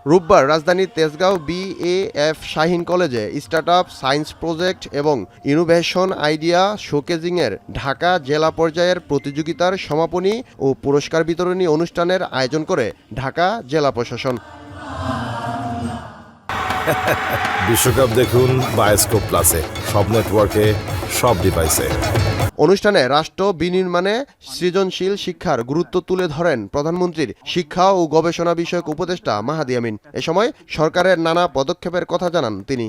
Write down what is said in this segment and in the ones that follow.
রোববার রাজধানীর তেজগাঁও BAF শাহীন কলেজে স্টার্টআপ সায়েন্স প্রজেক্ট এবং ইনোভেশন আইডিয়া শোকেজিংয়ের ঢাকা জেলা পর্যায়ের প্রতিযোগিতার সমাপনী ও পুরস্কার বিতরণী অনুষ্ঠানের আয়োজন করে ঢাকা জেলা প্রশাসন। বিশ্বকাপ দেখুন বায়োস্কোপ প্লাসে, সব নেটওয়ার্কে, সব ডিভাইসে। অনুষ্ঠানে রাষ্ট্র বিনির্মাণে সৃজনশীল শিক্ষার গুরুত্ব তুলে ধরেন প্রধানমন্ত্রীর শিক্ষা ও গবেষণা বিষয়ক উপদেষ্টা মাহাদি আমিন। এ সময় সরকারের নানা পদক্ষেপের কথা জানান তিনি।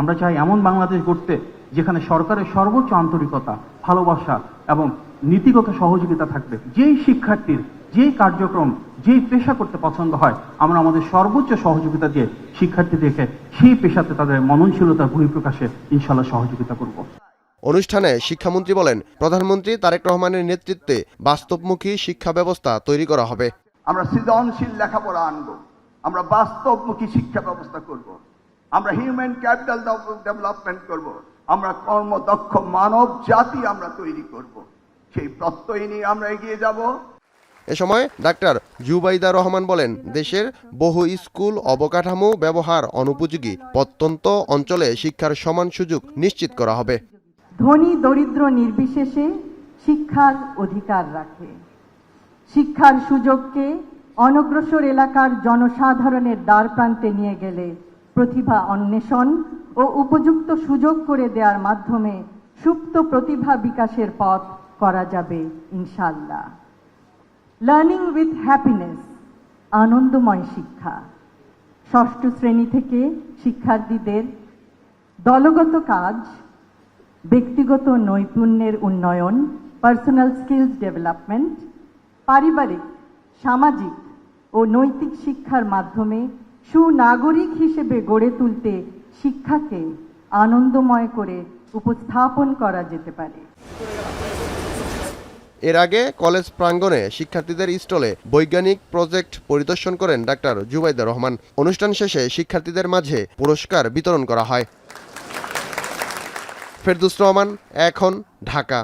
আমরা চাই এমন বাংলাদেশ গড়তে যেখানে সরকারের সর্বোচ্চ আন্তরিকতা, ভালোবাসা এবং নীতিগত সহযোগিতা থাকবে। যেই শিক্ষার্থীর যেই কার্যক্রম, যেই পেশা করতে পছন্দ হয়, আমরা আমাদের সর্বোচ্চ সহযোগিতা দিয়ে শিক্ষার্থীদেরকে সেই পেশাতে তাদের মননশীলতার বহিঃপ্রকাশে ইনশাআল্লাহ সহযোগিতা করব। অনুষ্ঠানে শিক্ষামন্ত্রী বলেন, প্রধানমন্ত্রী তারেক রহমানের নেতৃত্বে বাস্তবমুখী শিক্ষা ব্যবস্থা তৈরি করা হবে। আমরা সৃজনশীল লেখাপড়া আনবো, আমরা বাস্তবমুখী শিক্ষা ব্যবস্থা করব, আমরা হিউম্যান ক্যাপিটাল ডেভেলপমেন্ট করব, আমরা কর্মদক্ষ মানব জাতি আমরা তৈরি করব। সেই প্রত্যয় নিয়ে আমরা এগিয়ে যাব। এ সময় ডাক্তার জুবাইদা রহমান বলেন, দেশের বহু স্কুল অবকাঠামো ব্যবহার অনুপযোগী, প্রত্যন্ত অঞ্চলে শিক্ষার সমান সুযোগ নিশ্চিত করা হবে। ধনী দরিদ্র নির্বিশেষে শিক্ষার অধিকার রাখে। শিক্ষার সুযোগকে অনগ্রসর এলাকার জনসাধারণের দ্বার প্রান্তে নিয়ে গেলে প্রতিভা অন্বেষণ ও উপযুক্ত সুযোগ করে দেওয়ার মাধ্যমে সুপ্ত প্রতিভা বিকাশের পথ করা যাবে ইনশাআল্লাহ। লার্নিং উইথ হ্যাপিনেস, আনন্দময় শিক্ষা। ষষ্ঠ শ্রেণী থেকে শিক্ষার্থীদের দলগত কাজ, ব্যক্তিগত নৈপুণ্যের উন্নয়ন, পার্সোনাল স্কিলস ডেভেলপমেন্ট, পারিবারিক, সামাজিক ও নৈতিক শিক্ষার মাধ্যমে সুনাগরিক হিসেবে গড়ে তুলতে শিক্ষাকে আনন্দময় করে উপস্থাপন করা যেতে পারে। এর আগে কলেজ প্রাঙ্গণে শিক্ষার্থীদের স্টলে বৈজ্ঞানিক প্রজেক্ট পরিদর্শন করেন ডাক্তার জুবাইদা রহমান। অনুষ্ঠান শেষে শিক্ষার্থীদের মাঝে পুরস্কার বিতরণ করা হয়। ফেরদৌস রহমান, এখন, ঢাকা।